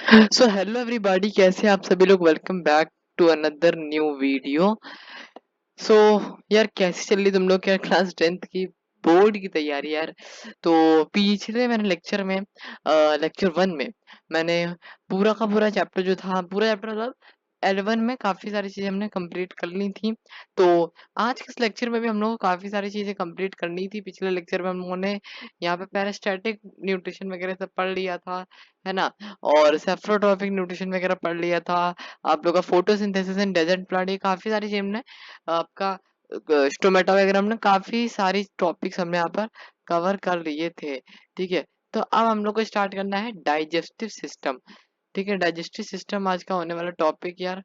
So hello everybody, कैसे हैं आप सभी लोग। Welcome back to another new video. So यार, कैसी चल रही तुम लोग क्या क्लास 10th की बोर्ड की तैयारी यार। तो पिछले मैंने लेक्चर 1 में मैंने पूरा का पूरा चैप्टर जो था, पूरा चैप्टर मतलब L1 में काफी सारी चीजें हमने कंप्लीट कर ली थी। तो आज के इस लेक्चर में भी हम लोग को काफी सारी चीजें कंप्लीट करनी थी। पिछले लेक्चर में हम लोगों ने यहाँ पे पैरास्टैटिक न्यूट्रिशन वगैरह सब पढ़ लिया था, है ना। और सेफ्रोट्रॉपिक न्यूट्रिशन वगैरह पढ़ लिया था। आप लोग का फोटोसिंथेसिस इन डेजर्ट प्लांट, ये काफी सारी चीजें हमने आपका स्टोमेटा वगैरह हमने काफी सारी टॉपिक्स हमने यहाँ पर कवर कर लिए थे। ठीक है, तो अब हम लोग को स्टार्ट करना है डाइजेस्टिव सिस्टम। ठीक है, डाइजेस्टिव सिस्टम आज का होने वाला टॉपिक यार।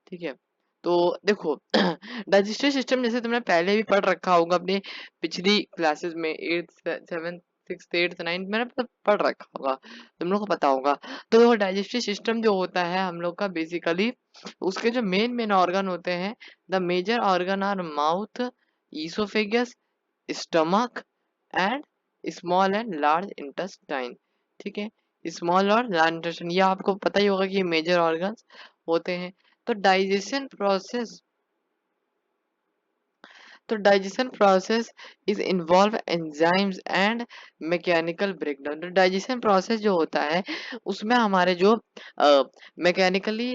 ठीक है, तो देखो डाइजेस्टिव सिस्टम जैसे तुमने पहले भी पढ़ रखा होगा अपनी पिछली क्लासेस में, 8th 7th 6th 8th 9th मैंने मतलब पढ़ रखा होगा, तुम लोग को पता होगा। तो देखो, डाइजेस्टिव सिस्टम जो होता है हम लोग का बेसिकली, उसके जो मेन मेन ऑर्गन होते हैं, the major organ are mouth, oesophagus, stomach and small and large intestine. ठीक है, स्मॉल और लार्ज इंटेस्टाइन, ये आपको पता ही होगा कि ये मेजर ऑर्गन्स होते हैं। तो digestion process is involve enzymes and mechanical breakdown. तो डाइजेशन प्रोसेस जो होता है उसमें हमारे जो मैकेनिकली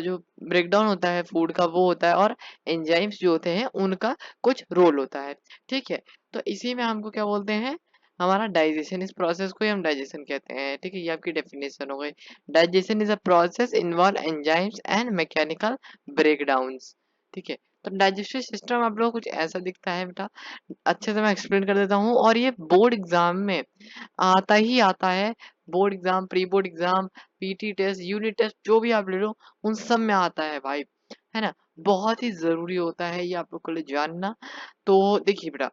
जो ब्रेकडाउन होता है फूड का वो होता है, और एंजाइम्स जो होते हैं उनका कुछ रोल होता है। ठीक है, तो इसी में हमको क्या बोलते हैं, हमारा डाइजेशन, इस प्रोसेस को ही हम डाइजेशन कहते हैं। ठीक है, ये आपकी डेफिनेशन हो गई। Digestion is a process involve enzymes and mechanical breakdowns. ठीक है, तो डाइजेस्टिव सिस्टम आप लोगों को कुछ ऐसा दिखता है बेटा। अच्छे से मैं एक्सप्लेन कर देता हूँ, और ये बोर्ड एग्जाम में आता ही आता है। Board exam, pre board exam, PT test, unit test, जो भी आप ले लो उन सब में आता है भाई, है ना। बहुत ही जरूरी होता है ये आप लोग के लिए जानना। तो देखिए बेटा,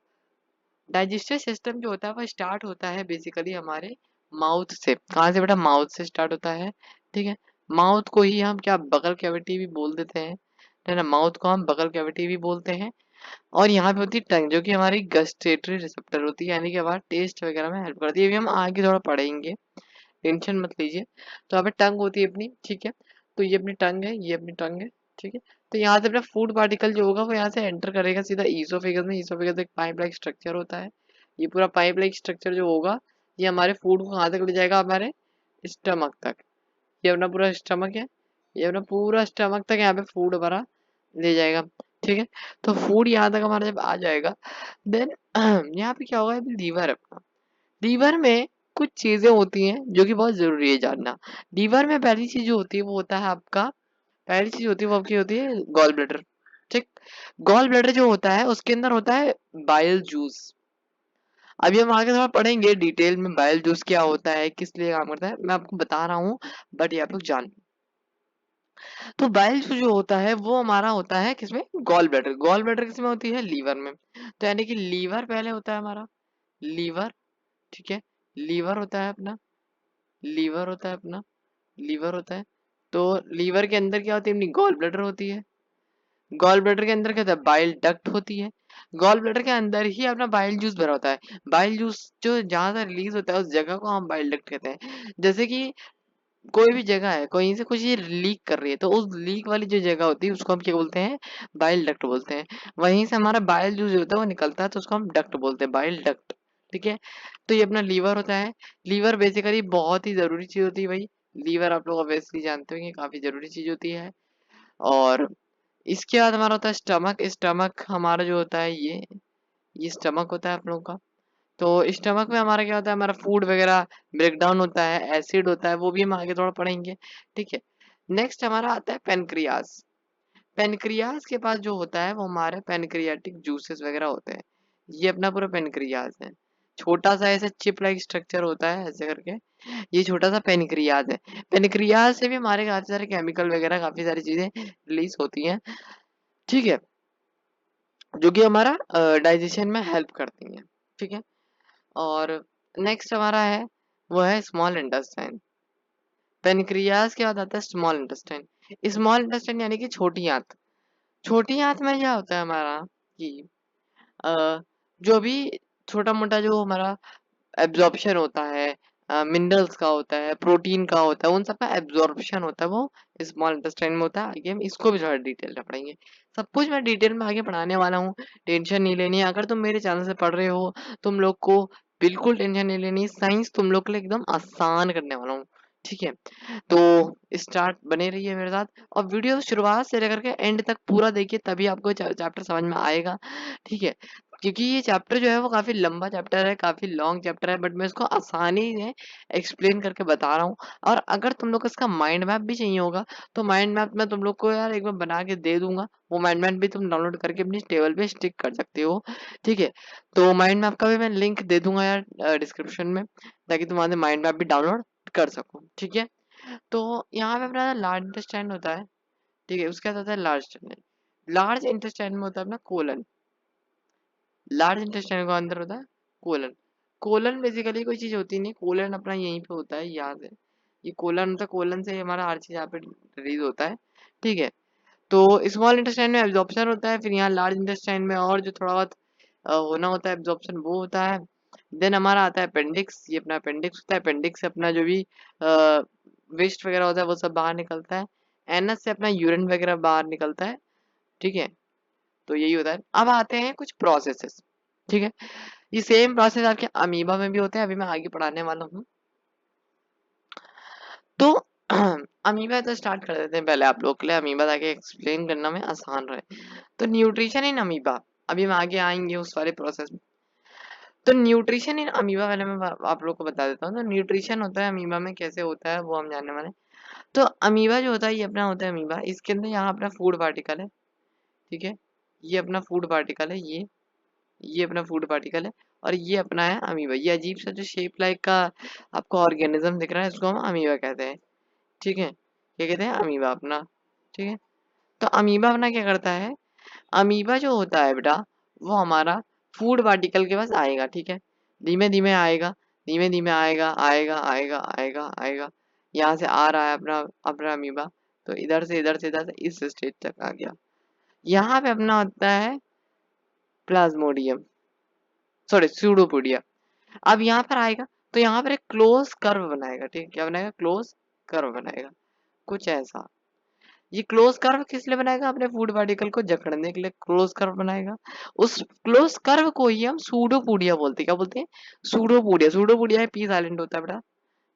डाइजेस्टिव सिस्टम जो होता है वो स्टार्ट होता है बेसिकली हमारे माउथ से। कहाँ से बेटा? माउथ से स्टार्ट होता है। ठीक है, माउथ को ही हम क्या बगल कैविटी भी बोल देते हैं, है ना। माउथ को हम बगल कैविटी भी बोलते हैं। और यहाँ पे होती है टंग, जो कि हमारी गस्टेटरी रिसेप्टर होती है, यानी कि हमारा टेस्ट वगैरह में हेल्प करती है। ये भी हम आगे थोड़ा पढ़ेंगे, टेंशन मत लीजिए। तो यहाँ पे टंग होती है अपनी, ठीक है। तो ये अपनी टंग है, ये अपनी टंग है, ठीक है। तो यहाँ से अपना फूड पार्टिकल जो होगा वो यहाँ से एंटर करेगा सीधा ईसोफेगस में। ईसोफेगस एक पाइप लाइक स्ट्रक्चर होता है। ये पूरा पाइप लाइक स्ट्रक्चर जो होगा, ये हमारे फूड को कहाँ तक ले जाएगा, हमारे स्टमक तक। ये अपना पूरा स्टमक है, ये अपना पूरा स्टमक तक यहाँ पे फूड हमारा ले जाएगा। ठीक है, तो फूड यहाँ तक हमारा जब आ जाएगा, देन यहाँ पे क्या होगा, लीवर है अपना। लीवर में कुछ चीजें होती हैं जो कि बहुत जरूरी है जानना। लीवर में पहली चीज जो होती है वो होता है आपका, पहली चीज होती है वो आपकी होती है गॉल ब्लैडर। ठीक, गॉल ब्लैडर जो होता है उसके अंदर होता है बाइल जूस। अभी हम आगे थोड़ा पढ़ेंगे डिटेल में बाइल जूस क्या होता है, किस लिए काम करता है, मैं आपको बता रहा हूँ, बट ये आप लोग जान। तो बाइल जो होता है वो हमारा होता है किसमें? Gall bladder. गॉल ब्लैडर किसमें होती है? लीवर में। तो यानी कि लीवर पहले होता है हमारा, लीवर। ठीक है, लीवर होता है अपना, लीवर होता है अपना, लीवर होता है। तो लीवर के अंदर क्या होती है? अपनी गॉल ब्लैडर होती है। गॉल ब्लैडर के अंदर क्या होता है? बाइल डक्ट होती है। गॉल ब्लैडर के अंदर ही अपना बाइल जूस भरा होता है। बाइल जूस जो जहां से रिलीज होता है उस जगह को हम बाइल डक्ट कहते हैं। जैसे कि कोई भी जगह है, कहीं से कुछ ये लीक कर रही है, तो उस लीक वाली जो जगह होती है उसको हम क्या बोलते हैं? बाइल डक्ट बोलते हैं। वहीं से हमारा बाइल जूस जो होता है वो निकलता है, तो उसको हम डक्ट बोलते हैं, बाइल डक्ट। ठीक है, तो ये अपना लीवर होता है। लीवर बेसिकली बहुत ही जरूरी चीज होती है भाई। लीवर आप लोग ऑब्वियसली जानते होंगे, काफी जरूरी चीज होती है। और इसके बाद हमारा होता है स्टमक। स्टमक हमारा जो होता है ये स्टमक होता है आप लोगों का। तो स्टमक में हमारा क्या होता है? हमारा फूड वगैरह ब्रेक डाउन होता है, एसिड होता है, वो भी हम आगे थोड़ा पढ़ेंगे। ठीक है, नेक्स्ट हमारा आता है पेनक्रियास। पेनक्रियास के पास जो होता है वो हमारे पेनक्रियाटिक जूसेस वगैरह होते हैं। ये अपना पूरा पेनक्रियास है। छोटा सा ऐसे चिप लाइक स्ट्रक्चर होता है ऐसे करके, ये छोटा सा पेनक्रियास है। पेनक्रियास से भी हमारे काफी सारे केमिकल वगैरह, काफी सारी चीजें रिलीज होती हैं। ठीक है, जो कि हमारा डाइजेशन में हेल्प करती हैं। ठीक है, और नेक्स्ट हमारा है वो है स्मॉल इंटेस्टाइन। पेनक्रियास के बाद आता है स्मॉल इंटेस्टाइन। स्मॉल इंटेस्टाइन यानी कि छोटी आंत। छोटी आंत में क्या होता है हमारा कि अ, जो भी छोटा मोटा जो हमारा एब्जॉर्प्शन होता है, मिनरल्स का होता है, प्रोटीन का होता है, उन सब का एब्जॉर्प्शन होता है वो स्मॉल इंटेस्टाइन में होता है। आगे हम इसको भी थोड़ा डिटेल में पढ़ेंगे। सब कुछ मैं डिटेल में आगे पढ़ाने वाला हूँ, टेंशन नहीं लेनी है। अगर तुम मेरे चैनल से पढ़ रहे हो, तुम लोग को बिल्कुल टेंशन नहीं लेनी, साइंस तुम लोग के लिए एकदम आसान करने वाला हूँ, ठीक है। तो स्टार्ट बने रहिए मेरे साथ, और वीडियो शुरुआत से लेकर के एंड तक पूरा देखिए, तभी आपको चैप्टर समझ में आएगा, ठीक है। क्योंकि ये चैप्टर जो है वो काफी लंबा चैप्टर है, काफी लॉन्ग चैप्टर है, बट मैं इसको आसानी से एक्सप्लेन करके बता रहा हूँ। और अगर तुम लोग को इसका माइंड मैप भी चाहिए होगा, तो माइंड मैप मैं तुम लोग को यार एक बार बना के दे दूंगा। वो माइंड मैप भी तुम डाउनलोड करके अपनी टेबल पे स्टिक कर सकते हो, ठीक है। तो माइंड मैप का भी मैं लिंक दे दूंगा यार डिस्क्रिप्शन में, ताकि तुम वहां से माइंड मैप भी डाउनलोड कर सको, ठीक है। तो यहाँ पे अपना लार्ज इंटेस्टाइन होता है, ठीक है। उसके बाद होता है लार्ज इंटेस्टाइन। लार्ज इंटेस्टाइन में होता है अपना कोलन। लार्ज इंटेस्टाइन का अंदर होता है कोलन। कोलन बेसिकली कोई चीज होती नहीं, कोलन अपना यहीं पे होता है, यहाँ से ये कोलन होता है, कोलन से हमारा हर चीज यहाँ पे रिलीज होता है, ठीक है। तो स्मॉल इंटेस्टाइन में एब्जॉर्प्शन होता है, फिर यहाँ लार्ज इंटेस्टाइन में और जो थोड़ा बहुत होना होता है एब्जॉर्प्शन, वो होता है। देन हमारा आता है अपेंडिक्स, ये अपना अपेंडिक्स होता है। अपेंडिक्स से अपना जो भी वेस्ट वगैरह होता है वो सब बाहर निकलता है। एनस से अपना यूरिन वगैरह बाहर निकलता है, ठीक है। तो यही होता है। अब आते हैं कुछ प्रोसेसेस, ठीक है। ये सेम प्रोसेस आपके अमीबा में भी होते हैं, अभी मैं आगे पढ़ाने वाला हूँ। तो अमीबा तो स्टार्ट कर देते हैं पहले आप लोग के लिए, अमीबा ताकि एक्सप्लेन करना में आसान रहे। तो न्यूट्रिशन इन अमीबा, अभी हम आगे आएंगे उस वाले प्रोसेस में। तो न्यूट्रिशन इन अमीबा वाले में आप लोग को बता देता हूँ। तो न्यूट्रिशन होता है अमीबा में, कैसे होता है वो हम जानने वाले हैं। तो अमीबा जो होता है, ये अपना होता है अमीबा, इसके अंदर यहाँ अपना फूड पार्टिकल है, ठीक है। ये अपना फूड पार्टिकल है, ये अपना फूड पार्टिकल है। और ये अपना है अमीबा। ये अजीब सा जो शेप लाइक का आपको ऑर्गेनिज्म दिख रहा है, इसको हम अमीबा कहते हैं, ठीक है। क्या कहते हैं? अमीबा अपना, ठीक है। तो अमीबा अपना क्या करता है, अमीबा जो होता है बेटा, वो हमारा फूड पार्टिकल के पास आएगा, ठीक है। धीमे धीमे आएगा, धीमे धीमे आएगा, आएगा आएगा आएगा आएगा। यहाँ से आ रहा है अपना अपना अमीबा, तो इधर से इस स्टेज तक आ गया। यहाँ पे अपना होता है प्लाज्मोडियम, सॉरी स्यूडोपोडिया। अब यहाँ पर आएगा, तो यहाँ पर एक क्लोज कर्व बनाएगा, ठीक है। क्या बनाएगा? क्लोज कर्व बनाएगा, कुछ ऐसा। ये क्लोज कर्व किस लिए बनाएगा? अपने फूड पार्टिकल को जकड़ने के लिए क्लोज कर्व बनाएगा। उस क्लोज कर्व को ही हम सूडोपोडिया बोलते हैं। क्या बोलते हैं? सूडोपोडिया। सूडोपोडिया है पी साइलेंट होता है बेटा,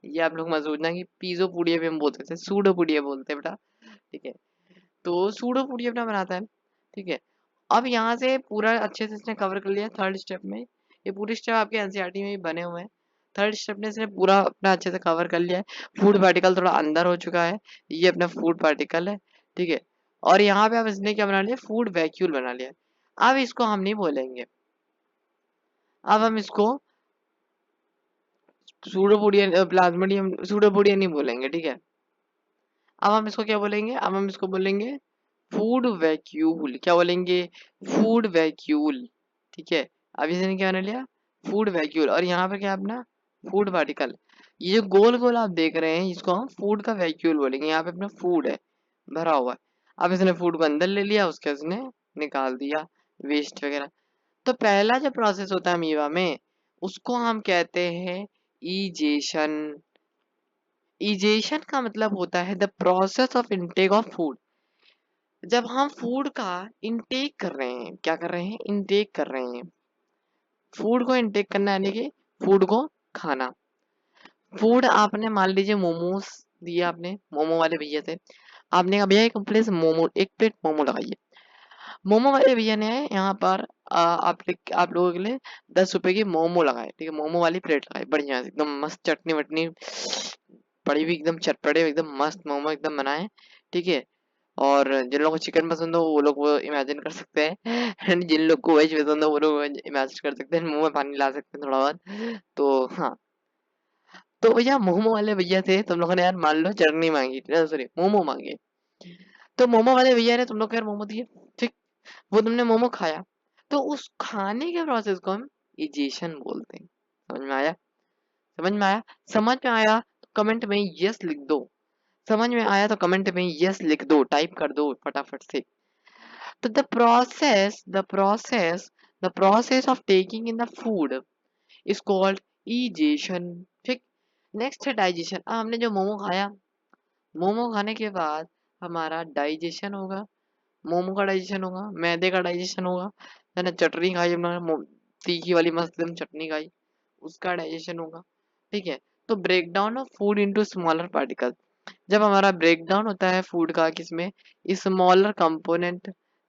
ये आप लोग मत सोचना कि पीजोपोडिया भी हम बोलते थे, सूडोपोडिया बोलते हैं बेटा, ठीक है। तो सूडोपोडिया अपना बनाता है, ठीक है। अब यहाँ से पूरा अच्छे से इसने कवर कर लिया थर्ड स्टेप में। ये पूरे स्टेप आपके एनसीईआरटी में भी बने हुए हैं। थर्ड स्टेप ने इसने पूरा अपना अच्छे से कवर कर लिया है। फूड पार्टिकल थोड़ा अंदर हो चुका है, ये अपना फूड पार्टिकल है, ठीक है। और यहाँ पे अब इसने क्या बना लिया? फूड वैक्यूल बना लिया। अब इसको हम नहीं बोलेंगे, अब हम इसको सूडोपोडिया प्लाज्मोडियम सूडोपोडिया नहीं बोलेंगे, ठीक है। अब हम इसको क्या बोलेंगे? अब हम इसको बोलेंगे फूड वैक्यूल। क्या बोलेंगे? फूड वैक्यूल, ठीक है। अब इसने क्या बना लिया? Food vacuole. और यहाँ पे क्या है अपना? Food particle. ये जो गोल गोल आप देख रहे हैं, इसको हम फूड का वैक्यूल बोलेंगे। यहाँ पे अपना फूड है, भरा हुआ है। अब इसने फूड को अंदर ले लिया, उसके इसने निकाल दिया वेस्ट वगैरह। तो पहला जो प्रोसेस होता है अमीबा में, उसको हम कहते हैं ईजेशन। ईजेशन का मतलब होता है the process of intake of food. जब हम फूड का इनटेक कर रहे हैं, क्या कर रहे हैं? इनटेक कर रहे हैं। फूड को इनटेक करना यानी कि फूड को खाना। फूड आपने मान लीजिए मोमोज दिया, आपने मोमो वाले भैया से आपने कहा भैया एक प्लेट मोमो लगाइए। मोमो वाले भैया ने यहाँ पर आप लोगों के लिए 10 रुपए की मोमो लगाए, ठीक है। मोमो वाली प्लेट लगाई, बढ़िया से एकदम मस्त चटनी वटनी पड़ी हुई, एकदम चटपटे एकदम मस्त मोमो एकदम बनाए, ठीक है। और जिन लोगों को चिकन पसंद हो वो लोग वो इमेजिन कर सकते हैं, एंड जिन लोग को वेज पसंद हो वो लोग इमेजिन कर सकते हैं, मुंह में पानी ला सकते हैं थोड़ा बहुत। तो हाँ, तो भैया मोमो वाले भैया थे, तुम लोगों ने यार मान लो चटनी मांगी, सॉरी मोमो मांगे। तो मोमो वाले भैया ने तुम लोग को यार मोमो दिए, ठीक। वो तुमने मोमो खाया, तो उस खाने के प्रोसेस को हम इजेशन बोलते हैं। समझ में आया? समझ में आया? समझ में आया तो कमेंट में यस लिख दो। समझ में आया तो कमेंट में यस लिख दो, टाइप कर दो फटाफट से। तो the process of taking in the food is called egestion, ठीक। नेक्स्ट है डाइजेशन। हमने जो मोमो खाया, मोमो खाने के बाद हमारा डाइजेशन होगा। मोमो का डाइजेशन होगा, मैदे का डाइजेशन होगा, है ना। चटनी खाई हमने, तीखी वाली मस्त एकदम चटनी खाई, उसका डाइजेशन होगा। ठीक है। तो break down of food into smaller particle, जब हमारा ब्रेक डाउन होता है फूड का किसमें, smaller component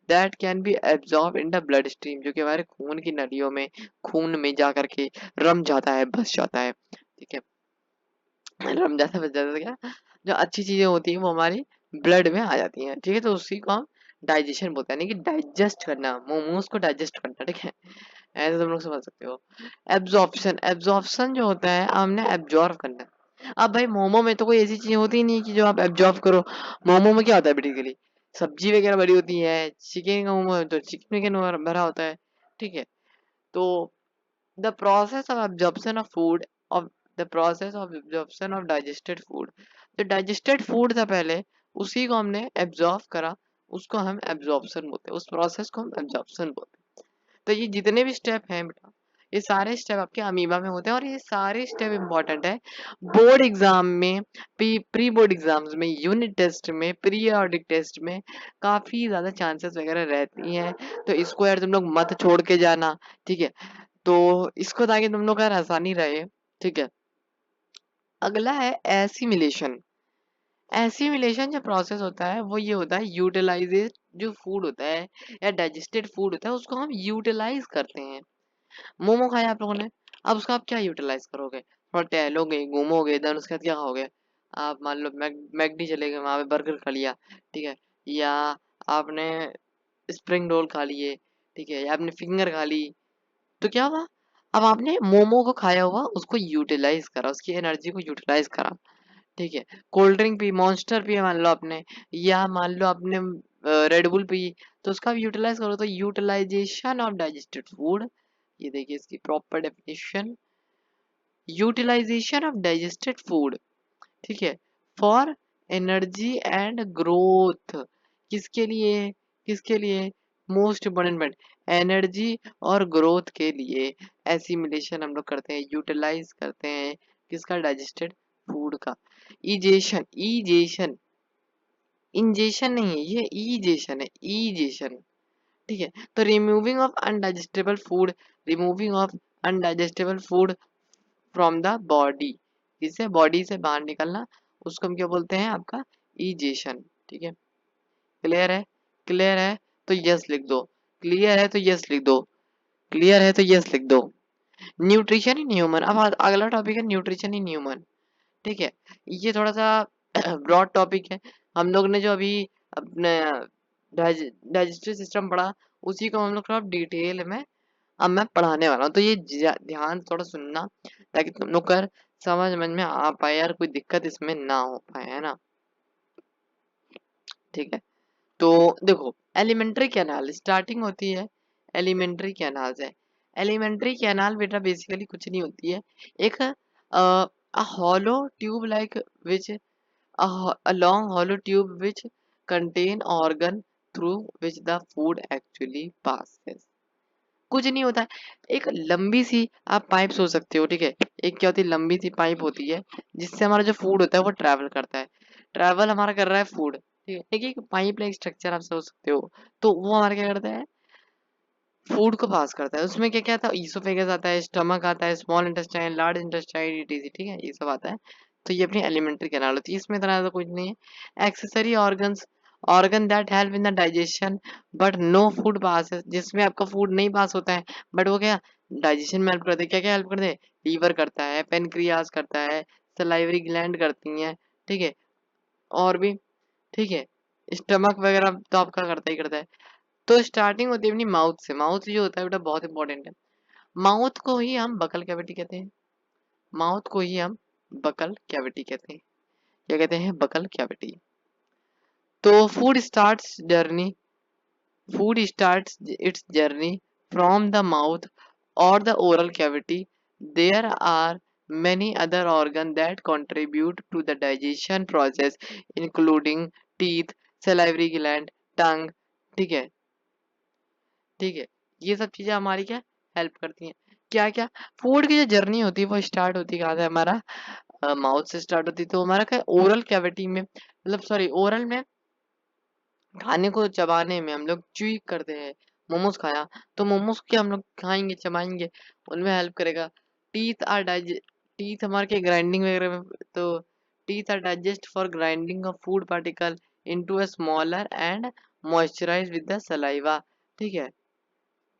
that can be absorb in the blood stream, जो कि हमारे खून की नलियों में, खून में जा करके रम जाता है, बस जाता है। ठीक है। रम जाता है, बस जाता है, क्या जो अच्छी चीजें होती हैं वो हमारी ब्लड में आ जाती हैं। ठीक है। तो उसी को हम डाइजेशन बोलते हैं, यानी कि डाइजेस्ट करना, मोमोज को डाइजेस्ट करना। ठीक है। ऐसे तुम लोग समझ सकते हो। एब्जॉर्प्शन, एब्जॉर्प्शन जो होता है हमने एब्जॉर्ब करना है। अब भाई मोमो में तो कोई ऐसी चीज होती ही नहीं कि जो आप एब्जॉर्ब करो। मोमो में क्या होता है बेसिकली, सब्जी वगैरह बड़ी होती है। चिकन का मोमो है तो चिकन विकन भरा होता है। ठीक है। तो the process of absorption of food of the process of absorption of digested food, जो digested food था पहले, उसी को हमने absorb करा, उसको हम absorption बोलते हैं, उस process को हम absorption बोलते हैं। तो ये जितने भी स्टेप हैं बेटा, ये सारे स्टेप आपके अमीबा में होते हैं, और ये सारे स्टेप इंपॉर्टेंट है बोर्ड एग्जाम में, प्री बोर्ड एग्जाम्स में, यूनिट टेस्ट में, पीरियोडिक टेस्ट में काफी ज्यादा चांसेस वगैरह रहती हैं। तो इसको यार तुम लोग मत छोड़ के जाना। ठीक है। तो इसको ताकि तुम लोग का यार आसानी रहे। ठीक है। अगला है एसिमिलेशन। एसिमिलेशन जो प्रोसेस होता है वो ये होता है, यूटिलाइजेज जो फूड होता है या डाइजेस्टेड फूड होता है उसको हम यूटिलाइज करते हैं। मोमो खाया आप लोगों ने, अब उसका आप क्या यूटिलाइज करोगे, थोड़ा टहलोगे, घूमोगे, देन उसके बाद क्या खाओगे। आप मान लो मैगडी चले गए, वहां पे बर्गर खा लिया। ठीक है। या आपने स्प्रिंग रोल खा लिए। ठीक है। या आपने फिंगर खा ली। तो क्या हुआ, अब आपने मोमो को खाया हुआ उसको यूटिलाइज करा, उसकी एनर्जी को यूटिलाइज करा। ठीक है। Cold drink P, monster P मान लो आपने, या मान लो आपने रेडबुल पी, तो उसका भी यूटिलाइज करो। तो यूटिलाइजेशन ऑफ डाइजेस्टेड फूड, ये देखिए इसकी proper definition, utilisation of digested food. ठीक है। फॉर एनर्जी एंड ग्रोथ, किसके लिए, किसके लिए, मोस्ट इम्पोर्टेंट पॉइंट, एनर्जी और ग्रोथ के लिए एसिमिलेशन हम लोग करते हैं, यूटिलाइज करते हैं किसका, डाइजेस्टेड फूड का। इजेशन, इजेशन, इंजेशन नहीं है ये, इजेशन है, इजेशन। ठीक है। तो removing of undigestable food, removing of undigestable food from the body, जिससे बॉडी से बाहर निकलना, उसको हम क्या बोलते हैं, आपका इजेशन। ठीक है। क्लियर है, क्लियर है तो यस लिख दो, क्लियर है तो यस लिख दो, क्लियर है तो यस लिख दो। न्यूट्रिशन इन ह्यूमन, अब अगला टॉपिक है न्यूट्रिशन इन ह्यूमन। ठीक है। ये थोड़ा सा ब्रॉड टॉपिक है। हम लोग ने जो अभी अपने डाइजेस्टिव सिस्टम पढ़ा, उसी को हम लोग थोड़ा डिटेल में अब मैं पढ़ाने वाला हूँ। तो ये ध्यान थोड़ा सुनना, ताकि तुम लोग का समझ समझ में आ पाए यार, कोई दिक्कत इसमें ना हो पाए, है ना। ठीक है। तो देखो, एलिमेंट्री कैनाल स्टार्टिंग होती है, एलिमेंट्री कैनाल से। एलिमेंट्री कैनाल बेटा बेसिकली कुछ नहीं होती है, एक hollow tube like which, a long hollow tube which contain organ through which the food actually passes। कुछ नहीं होता है, एक लंबी सी आप पाइप सोच सकते हो। ठीक है। एक क्या होती है, लंबी सी पाइप होती है जिससे हमारा जो फूड होता है वो ट्रैवल करता है, ट्रैवल हमारा कर रहा है फूड। ठीक है। एक पाइप लाइक स्ट्रक्चर आप सोच सकते हो। तो वो हमारा क्या करता है, फूड को पास करता है। उसमें क्या क्या आता है, ईसोफेगस आता है, स्टमक आता है, small intestine, large intestine, etc. ठीक है। ये सब आता है। तो ये अपनी एलिमेंट्री कैनाल होती है, इसमें इतना ज्यादा कुछ नहीं है। Accessory organs, organ that help in the digestion but no food pass, जिसमें आपका फूड नहीं पास होता है बट वो क्या डाइजेशन में हेल्प करते हैं। क्या क्या हेल्प करते हैं, लीवर करता है, पेनक्रियाज करता है, सलाइवरी ग्लैंड करती हैं। ठीक है। और भी। ठीक है। स्टमक वगैरह तो आपका करता ही करता है। तो स्टार्टिंग होती है अपनी माउथ से। माउथ जो होता है बेटा बहुत इंपॉर्टेंट है। माउथ को ही हम बकल कैविटी कहते हैं, माउथ को ही हम बकल कैविटी कहते हैं। क्या कहते हैं, बकल कैविटी। तो food starts its journey from the mouth और the oral cavity. There are many other organ that contribute to the digestion process including teeth, salivary gland, tongue। ठीक है। ठीक है। ये सब चीजें हमारी क्या हेल्प करती हैं, क्या क्या, फूड की जो जर्नी होती है वो स्टार्ट होती है कहाँ से, हमारा माउथ से स्टार्ट होती है, तो हमारा क्या ओरल कैविटी में, मतलब सॉरी ओरल में, खाने को चबाने में हम लोग च्यूई करते हैं। मोमोज खाया तो मोमोज के हम लोग खाएंगे चबाएंगे, उनमें हेल्प करेगा। टीथ आर डाइजे टीथ हमारे के ग्राइंडिंग वगैरह में, तो teeth are digest for grinding of food particle into a smaller and moisturise with the saliva. ठीक है,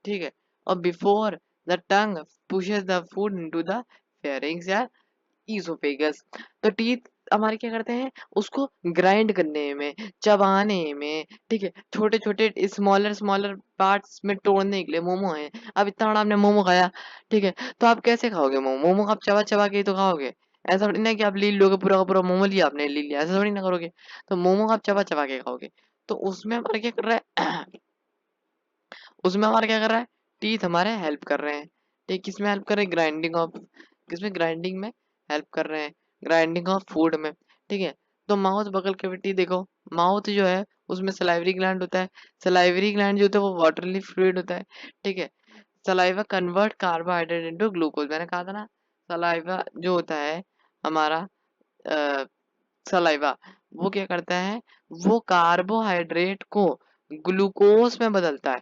ठीक है। और before the tongue pushes the food into the pharynx या ईसोफेगस। तो टीथ हमारे क्या करते हैं, उसको ग्राइंड करने में, चबाने में, ठीक है, छोटे छोटे स्मॉलर स्मॉलर पार्ट्स में तोड़ने के लिए। मोमो है, अब इतना बड़ा आपने मोमो खाया, ठीक है, तो आप कैसे खाओगे मोमो? मोमो को आप चबा चबा के ही तो खाओगे। ऐसा थोड़ी ना कि आप लील लोगे पूरा का पूरा मोमो लिया आपने, ली लिया, ऐसा थोड़ी ना करोगे। तो मोमो को आप चबा चबा के खाओगे। तो उसमें हमारा क्या कर रहा है उसमें हमारा क्या कर रहा है, टीथ हमारे हेल्प कर रहे हैं। ठीक, किसमें हेल्प कर रहे हैं, ग्राइंडिंग ऑफ, किसमें, ग्राइंडिंग में हेल्प कर रहे हैं, ग्राइंडिंग ऑफ फूड में। ठीक है, तो माउथ बगल कैविटी देखो, माउथ जो है उसमें सलाइवरी ग्लैंड होता है। सलाइवरी ग्लैंड जो होता है वो वाटरली फ्लूइड होता है। ठीक है, saliva convert carbohydrate into glucose, मैंने कहा था ना, सलाइवा जो होता है हमारा, सलाइवा, वो क्या करता है, वो कार्बोहाइड्रेट को ग्लूकोज में बदलता है।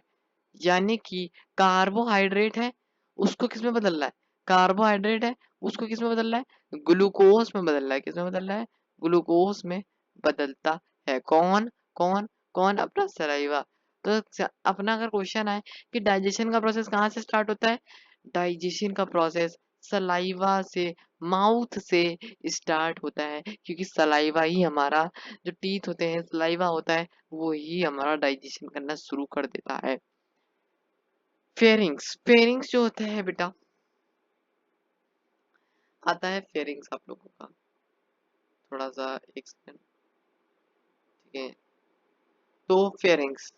यानी कि कार्बोहाइड्रेट है, उसको किसमें बदल रहा है, कार्बोहाइड्रेट है, उसको किसमें बदल रहा है, ग्लूकोज में बदल रहा है। किसमें बदल रहा है, ग्लूकोज में बदलता है। कौन कौन कौन, अपना सलाइवा। तो अपना अगर क्वेश्चन आए कि डाइजेशन का प्रोसेस कहाँ से स्टार्ट होता है, डाइजेशन का प्रोसेस सलाइवा से, माउथ से स्टार्ट होता है, क्योंकि सलाइवा ही हमारा, जो टीथ होते हैं, सलाइवा होता है, वो ही हमारा डाइजेशन करना शुरू कर देता है। फेरिंग्स, फेरिंग्स जो होता है बेटा, आता है फेरिंग्स आप लोगों का, थोड़ा सा एक सेकंड, ठीक है। तो फेरिंग्स,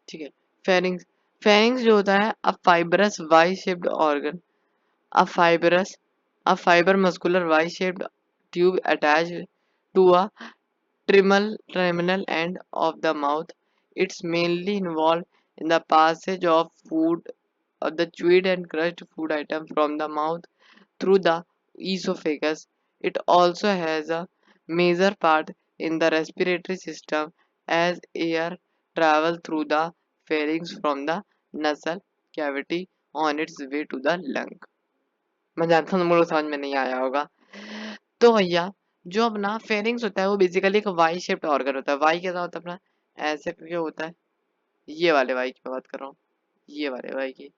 ठीक है, फेरिंग्स, फेरिंग्स जो होता है a fibrous Y shaped organ, a fibrous, a fibre muscular Y shaped tube attached to a terminal end of the mouth. It's mainly involved in the passage of food, of the chewed and crushed food item from the mouth through the esophagus. It also has a major part in the respiratory system as air travels through the pharynx from the nasal cavity on its way to the lung. मैं जानता हूँ तुम लोग समझ में नहीं आया होगा। तो भैया, जो अपना फेरिंग्स होता है वो बेसिकली एक वाई शेप्ड ऑर्गन होता है। वाई कैसा होता है अपना, ऐसे करके होता है, ये वाले वाई की मैं बात कर रहा हूँ, ये वाले वाई की।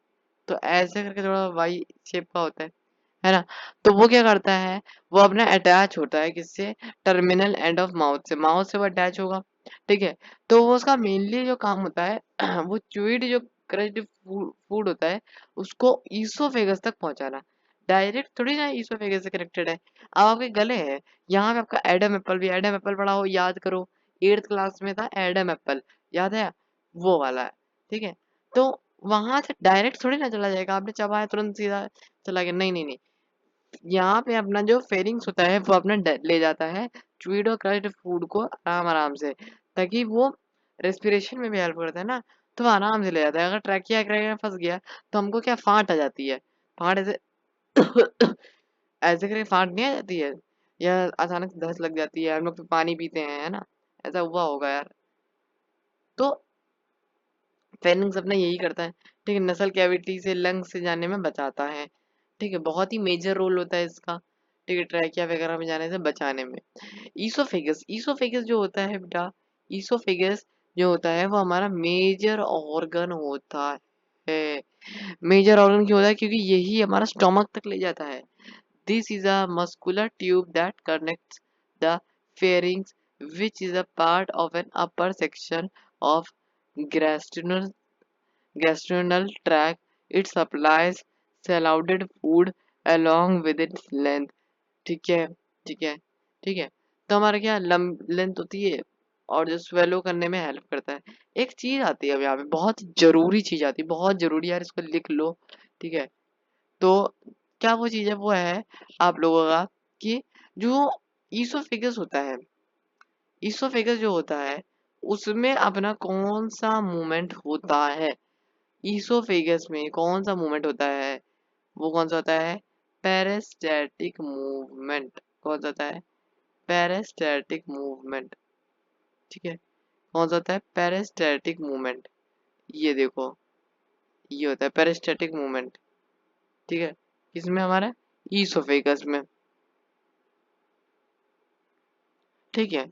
तो ऐसे करके थोड़ा वाई शेप का होता है ना। तो वो क्या करता है, वो अपना अटैच होता है किससे, टर्मिनल एंड ऑफ माउथ से, माउथ से वो अटैच होगा। ठीक है, तो वो उसका मेनली जो काम होता है वो च्यूइड जो क्रश्ड फूड होता है उसको ईसोफेगस तक पहुंचाना। डायरेक्ट थोड़ी ना ईसोफेगस से कनेक्टेड है। अब आपके गले है, यहाँ पे आपका एडम एप्पल भी, एडम एप्पल पढ़ा हो, याद करो, 8th क्लास में था एडम एप्पल, याद है, वो वाला है। ठीक है, तो वहां से डायरेक्ट थोड़ी ना चला जाएगा, आपने चबाया तुरंत सीधा चला गया, नहीं नहीं नहीं। यहाँ पे अपना जो फेरिंग्स होता है वो अपना ले जाता है च्यूइड और क्रश्ड फूड को आराम आराम से, ताकि वो रेस्पिरेशन में भी हेल्प करता है ना, तो वो आराम से ले जाता है। अगर ट्रैकिया में फंस गया तो हमको क्या फाट आ जाती है, फाट ऐसे ऐसे करके फाट नहीं आ जाती है, या अचानक से दस्त लग जाती है, हम लोग तो पानी पीते हैं, है ना, ऐसा हुआ होगा यार। तो फेरिंग्स अपना यही करता है, ठीक है, नसल कैविटी से लंग्स से जाने में बचाता है। ठीक है, बहुत ही मेजर रोल होता है इसका, ठीक है, ट्रैकिया वगैरह में जाने से बचाने में। ईसोफेगस, ईसोफेगस जो होता है बेटा, ईसोफेगस जो होता है वो हमारा मेजर ऑर्गन होता है। मेजर ऑर्गन क्यों होता है, क्योंकि यही हमारा स्टोमक तक ले जाता है। This is a muscular tube that connects the pharynx, which is a part of an upper section of gastrointestinal gastrointestinal tract. It supplies solid food along with its length। ठीक है, ठीक है, ठीक है। तो हमारा क्या लेंथ होती है, और जो स्वेलो करने में हेल्प करता है। एक चीज आती है अब यहाँ पे, बहुत जरूरी चीज आती है, बहुत जरूरी यार, इसको लिख लो। ठीक है, तो क्या वो चीज है, वो है आप लोगों का कि जो ईसोफिगस होता है, ईसोफिगस जो होता है उसमें अपना कौन सा मूवमेंट होता है, ईसोफेगस में कौन सा मूवमेंट होता है, वो कौन सा होता है, पेरिस्टैटिक मूवमेंट कौन सा होता है? पेरिस्टैटिक मूवमेंट, ठीक है। कौन सा होता है? पेरिस्टैटिक मूवमेंट। ये देखो, ये होता है पेरिस्टैटिक मूवमेंट, ठीक है। किसमें? हमारा ईसोफेगस में, ठीक है।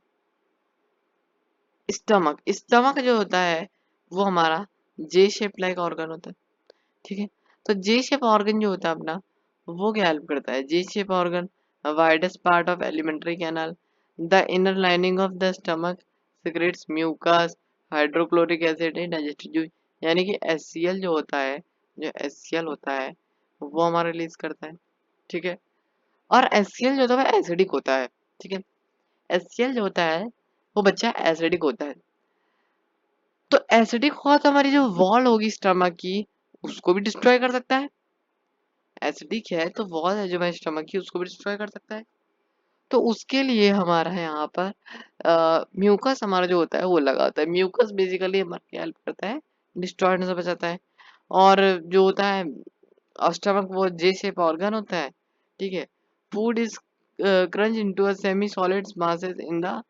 स्टमक, स्टमक जो होता है वो हमारा जे शेप लाइक ऑर्गन होता है, ठीक है। तो जे शेप ऑर्गन जो होता है अपना, वो क्या हेल्प करता है? J shape organ widest part of alimentary canal, the inner lining of the stomach secretes mucus hydrochloric acid in digestive juice. यानी कि एचसीएल जो होता है, जो एचसीएल होता है वो हमारा रिलीज करता है, ठीक है। और एचसीएल जो होता है एसिडिक होता है, ठीक है। एचसीएल जो होता है वो बच्चा एसिडिक होता है। तो एसिडिक हुआ तो हमारी जो वॉल होगी स्टमक की उसको भी डिस्ट्रॉय कर सकता है। एसिडिक है तो वॉल है जो हमारी स्टमक की उसको भी डिस्ट्रॉय कर सकता है। तो उसके लिए हमारा यहाँ पर म्यूकस हमारा जो होता है वो लगा होता है। म्यूकस बेसिकली हमारी हेल्प करता है, डिस्ट्रॉय होने से बचाता है। और जो होता है स्टमक वो जे शेप ऑर्गन होता है, ठीक है। Food is crunch into a semi solid masses in the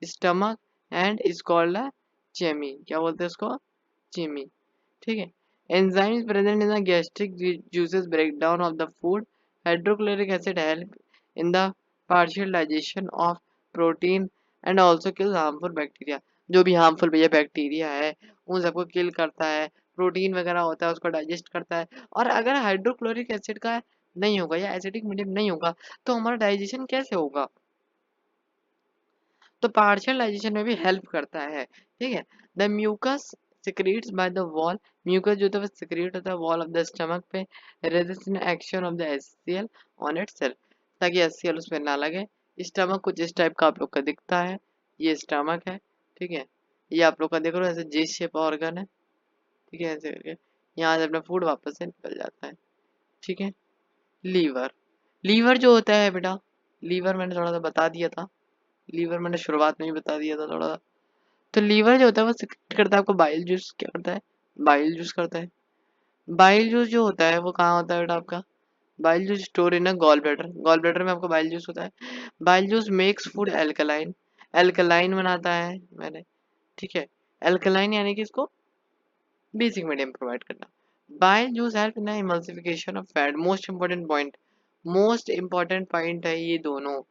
stomach and is called a chyme. क्या बोलते हैं उसको? चेमी, ठीक है। Enzymes present in the gastric juices break down of the food. Hydrochloric acid help in the partial digestion of protein and also kills harmful bacteria. जो भी harmful भैया bacteria है उन सबको किल करता है, प्रोटीन वगैरह होता है उसको डाइजेस्ट करता है। और अगर हाइड्रोक्लोरिक एसिड का नहीं होगा या एसिडिक मीडियम नहीं होगा तो हमारा डाइजेशन कैसे होगा? तो पार्शियल डाइजेशन में भी हेल्प करता है, ठीक है। The mucus secretes by the wall, mucus जो होता है वो सिक्रीट होता है वॉल ऑफ द स्टमक पे, resistant action of the HCl on itself, ताकि एचसीएल उस पर ना लगे। स्टमक कुछ इस टाइप का आप लोग का दिखता है, ये स्टमक है, ठीक है। ये आप लोग का देख रहे हो ऐसे जे शेप ऑर्गन है, ठीक है, ऐसे करके यहाँ से अपना फूड वापस से निकल जाता है, ठीक है। लीवर, लीवर जो होता है बेटा, लीवर मैंने थोड़ा सा बता दिया था, लीवर मैंने शुरुआत में ही बता दिया था थोड़ा सा। तो लीवर जो होता है वो सिक्रेट करता है आपको बाइल जूस, क्या करता है? बाइल जूस करता है। बाइल जूस जो होता है वो कहाँ होता है बेटा आपका? Bile juice store in gall bladder, gall bladder में आपको बाइल जूस होता है। Bile juice makes food alkaline, alkaline बनाता है मैंने, ठीक है। एल्कलाइन यानी कि इसको बेसिक मीडियम प्रोवाइड करना। Bile juice help in emulsification of fat, most important point, most important point है ये दोनों,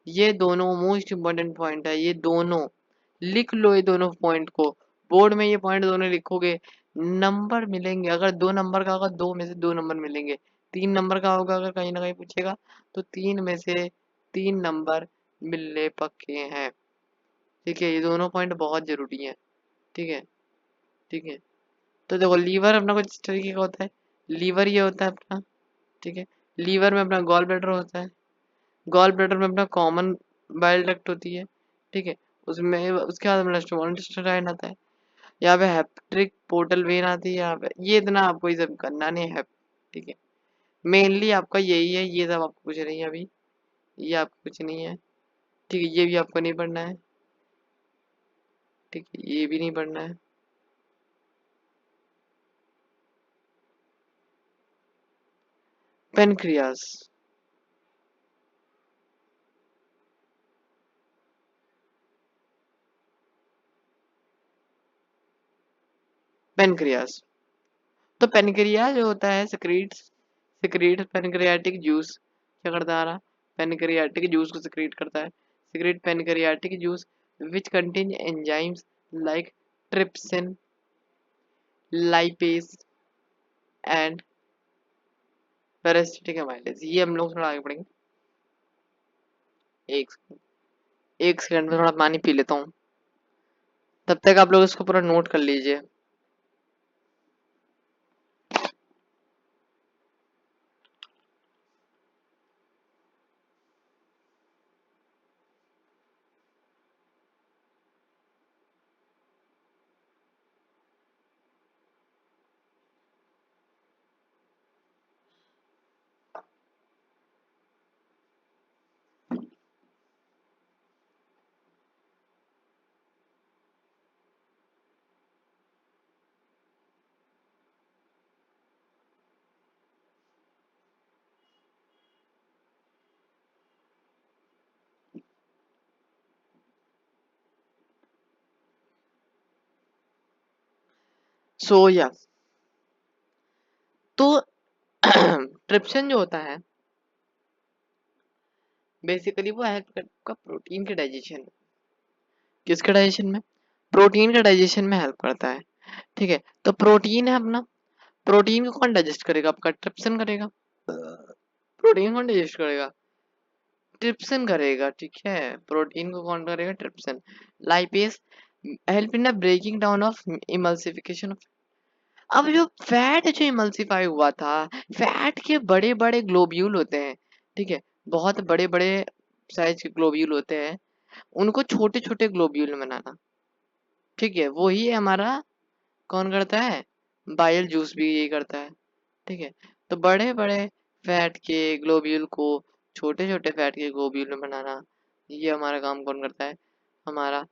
ये दोनों मोस्ट इंपॉर्टेंट पॉइंट है ये दोनों। लिख लो ये दोनों पॉइंट को, बोर्ड में ये पॉइंट दोनों लिखोगे, नंबर मिलेंगे। अगर 2 नंबर का होगा 2 में से 2 नंबर मिलेंगे, 3 नंबर का होगा अगर कहीं ना कहीं पूछेगा तो 3 में से 3 नंबर मिलने पक्के हैं, ठीक है। ये दोनों पॉइंट बहुत जरूरी है, ठीक है, ठीक है। तो देखो लीवर अपना कुछ इस तरीके का होता है, लीवर ये होता है अपना, ठीक है। लीवर में अपना गॉल ब्लैडर होता है, गॉल ब्लैडर में अपना कॉमन बाइल डक्ट होती है, ठीक है। उसमें उसके बाद अपना स्मॉल इंटेस्टाइन आता है, यहाँ पे हेपेटिक पोर्टल वेन आती है यहाँ पे। ये इतना आपको ये सब करना नहीं है, ठीक है। मेनली आपका यही है, ये सब आपको कुछ नहीं है अभी, ये आपको कुछ नहीं है, ठीक है। ये भी आपको नहीं पढ़ना है, ठीक है, ये भी नहीं पढ़ना है। पेनक्रियास, पेनक्रियास, तो पेनक्रियास जो होता है सिक्रीट्स, सिक्रीट पेनक्रियाटिक जूस, क्या करता है? पेनक्रियाटिक जूस को सिक्रीट करता है, secrete pancreatic juice which contain enzymes like trypsin, lipase and parasitic amylase. ये हम लोग थोड़ा आगे पढ़ेंगे। एक एक सेकंड में थोड़ा पानी पी लेता हूँ, तब तक आप लोग इसको पूरा नोट कर लीजिए। सो या तो ट्रिप्सिन जो होता है बेसिकली वो हेल्प करता है प्रोटीन के डाइजेशन। किसके डाइजेशन में? प्रोटीन के डाइजेशन में हेल्प करता है। ठीक है, तो प्रोटीन है अपना, प्रोटीन को कौन डाइजेस्ट करेगा? आपका ट्रिप्सिन करेगा। प्रोटीन कौन डाइजेस्ट करेगा? ट्रिप्सिन करेगा। ठीक है, प्रोटीन को कौन करेगा? Trypsin. Lipase help in the breaking down of emulsification. अब जो फैट जो इमल्सिफाई हुआ था, फैट के बड़े बड़े ग्लोब्यूल होते हैं। ठीक है, बहुत बड़े बड़े साइज के ग्लोब्यूल होते हैं, उनको छोटे छोटे ग्लोब्यूल में बनाना। ठीक है, वही हमारा कौन करता है? बाइल जूस भी यही करता है। ठीक है, तो बड़े बड़े फैट के ग्लोब्यूल को छोटे छोटे फैट के ग्लोब्यूल में बनाना, ये हमारा काम कौन करता है? हमारा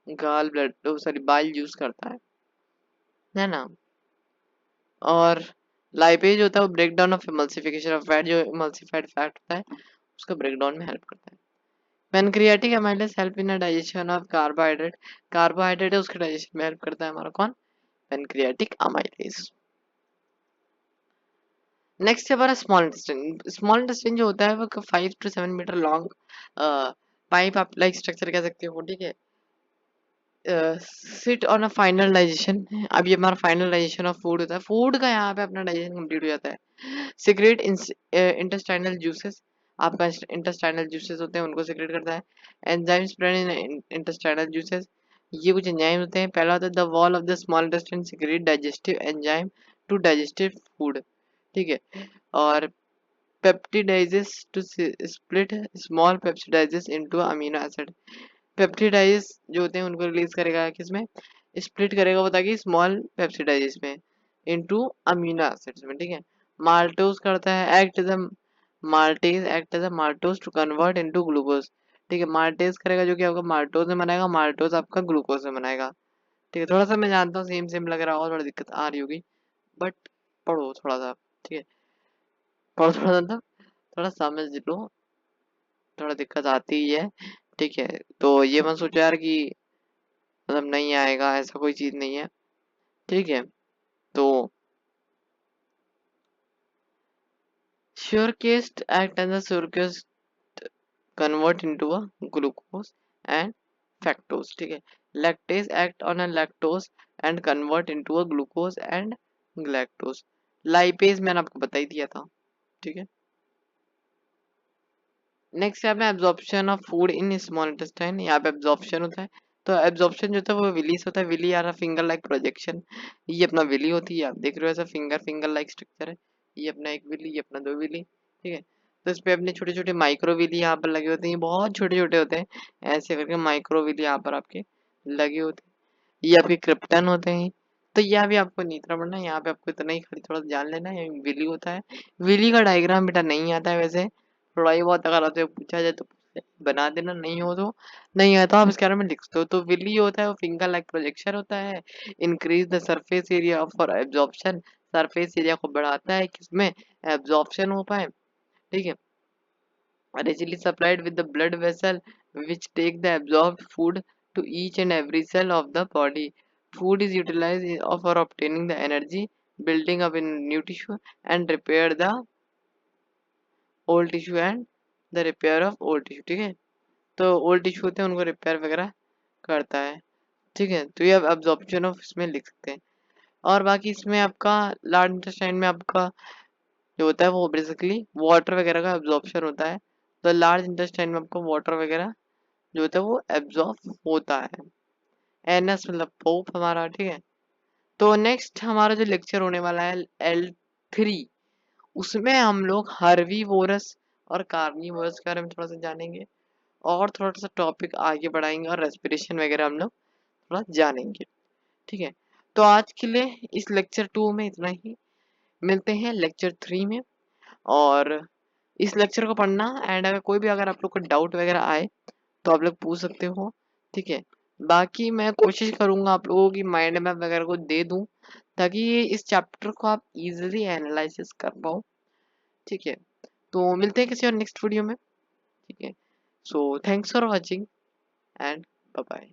गाल ब्लड सॉरी बाइल जूस करता है ना। और लाइपेज होता है वो break down of emulsification of fat, जो इमल्सिफाइड फैट होता है उसका ब्रेक डाउन में हेल्प करता है। Pancreatic amylase help in digestion of carbohydrate, carbohydrate है उसके डाइजेशन में हेल्प करता है हमारा कौन? Pancreatic amylase. नेक्स्ट है हमारा स्मॉल इंटेस्टाइन। स्मॉल इंटेस्टाइन जो होता है वो 5 to 7 मीटर लॉन्ग पाइप आप लाइक स्ट्रक्चर कह सकते हो। ठीक है, sit on a final digestion. अब ये हमारा फाइनल डाइजेशन ऑफ फूड होता है, फूड का यहाँ पे अपना डाइजेशन कंप्लीट हो जाता है। सिक्रेट इंटेस्टाइनल जूसेस, आपका इंटेस्टाइनल जूसेस होते हैं उनको सिक्रेट करता है। Enzymes present in intestinal juices, ये कुछ एंजाइम होते हैं। पहला होता है the wall of the small intestine secrete digestive enzyme to digestive food. ठीक है, और peptidases to split small peptidases into amino acid. Peptidases जो होते हैं उनको रिलीज करेगा किसमें? स्प्लिट करेगा वो, ताकि स्मॉल पेप्टिडाइजेस में इनटू अमीनो एसिड्स में। ठीक है, माल्टोज करता है act as a maltase act as a maltose to convert into glucose. ठीक है, माल्टेज करेगा जो कि आपका माल्टोज में बनाएगा, माल्टोज आपका ग्लूकोज में बनाएगा। ठीक है, थोड़ा सा मैं जानता हूँ सेम सेम लग रहा होगा, थोड़ा दिक्कत आ रही होगी, बट पढ़ो थोड़ा सा। ठीक है, पढ़ो थोड़ा सा, थोड़ा समझ लो, थोड़ा दिक्कत आती ही है। ठीक है, तो ये मत सोचो यार कि मतलब नहीं आएगा, ऐसा कोई चीज नहीं है। ठीक है, तो surecaste act as a surecaste convert into a glucose and fructose। ठीक है, lactase act on a lactose and convert into a glucose and galactose। lipase मैंने आपको बता ही दिया था। ठीक है, नेक्स्ट यहाँ पे absorption of food in small intestine. यहाँ पे एब्जॉर्प्शन होता है, तो एब्जॉर्प्शन जो होता है वो विलीस होता है। विली यार फिंगर लाइक प्रोजेक्शन, ये अपना विली होती है, आप देख रहे हो ऐसा फिंगर फिंगर लाइक स्ट्रक्चर है। ये अपना एक विली, ये अपना दो विली। ठीक है, तो इस पे अपने छोटे छोटे माइक्रो विली यहाँ पर लगे होते हैं, ये बहुत छोटे छोटे होते हैं, ऐसे करके माइक्रो विली यहाँ पर आपके लगे होते हैं। ये आपके क्रिप्टन होते हैं। तो यह भी आपको नहीं इतना पढ़ना है, यहाँ पे आपको इतना ही खाली थोड़ा जान लेना है, विली होता है। विली का डायग्राम बेटा नहीं आता है वैसे, थोड़ा ही बहुत अगर आपसे पूछा जाए तो बना देना, नहीं हो तो नहीं आता, आप इसके बारे में लिख दो। तो विली होता है वो फिंगर लाइक प्रोजेक्शन होता है। Increase the surface area for absorption, surface area को बढ़ाता है किसमें? एब्जॉर्प्शन हो पाए। ठीक है, readily supplied with the blood vessel which take the absorbed food to each and every cell of the body. Food is utilized for obtaining the energy, building up in new tissue and repair the old tissue and the repair of old tissue। ठीक है, तो old tissue होते हैं उनको repair वगैरह करता है। ठीक है, तो ये आप एब्जॉर्प्शन ऑफ इसमें लिख सकते हैं। और बाकी इसमें आपका लार्ज इंटेस्टाइन में आपका जो होता है वो बेसिकली वाटर वगैरह का एब्जॉर्प्शन होता है। तो लार्ज इंटेस्टाइन में आपको वाटर वगैरह जो होता है वो एब्जॉर्ब होता है। एनएस मतलब पोप हमारा। ठीक है, तो नेक्स्ट हमारा जो लेक्चर होने वाला है L3, उसमें हम लोग हर्बीवोरस और कार्निवोरस के बारे में थोड़ा सा जानेंगे, और थोड़ा सा टॉपिक आगे बढ़ाएंगे, और रेस्पिरेशन वगैरह हम लोग थोड़ा जानेंगे। ठीक है, तो आज के लिए इस लेक्चर 2 में इतना ही, मिलते हैं लेक्चर 3 में। और इस लेक्चर को पढ़ना, एंड अगर कोई भी अगर आप लोग को डाउट वगैरह आए तो आप लोग पूछ सकते हो। ठीक है, बाकी मैं कोशिश करूंगा आप लोगों की माइंड मैप वगैरह को दे दूं, ताकि ये इस चैप्टर को आप इजीली एनालिसिस कर पाओ। ठीक है, तो मिलते हैं किसी और नेक्स्ट वीडियो में। ठीक है, so thanks for watching and bye bye.